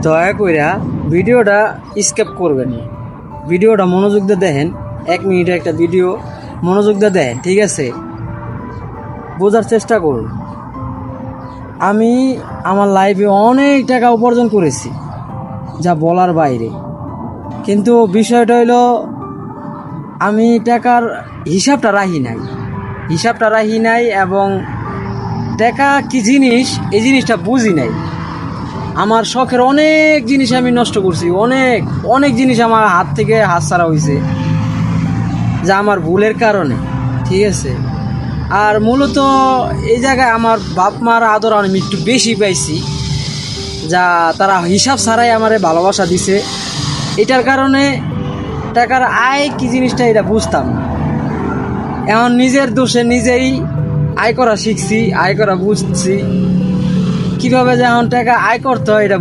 দয়া কইরা ভিডিওটা স্কিপ করবেন, ভিডিওটা মনোযোগ দিয়ে দেখেন। 1 মিনিটের একটা ভিডিও মনোযোগ দিয়ে দেখেন, ঠিক আছে? বোঝার চেষ্টা করুন। আমি আমার লাইফে অনেক টাকা উপার্জন করেছি, যা বলার বাইরে। কিন্তু বিষয়টা হইলো আমি টাকার হিসাবটা রাখি নাই এবং টাকা কি জিনিস এই জিনিসটা বুঝি নাই। আমার শখের অনেক জিনিস আমি নষ্ট করছি, অনেক জিনিস আমার হাত থেকে হাতছাড়া হয়েছে, যা আমার ভুলের কারণে, ঠিক আছে? আর মূলত এই জায়গায় আমার বাপ মার আদর আমি একটু বেশি পাইছি, যা তারা হিসাব ছাড়াই আমারে ভালোবাসা দিছে। এটার কারণে টাকার আয় কি জিনিসটা এটা বুঝতাম না। এখন নিজের দোষে নিজেই আয় করা শিখছি, আয় করা বুঝছি, কিভাবে যে এখন টাকা আয় করতে হয় এটা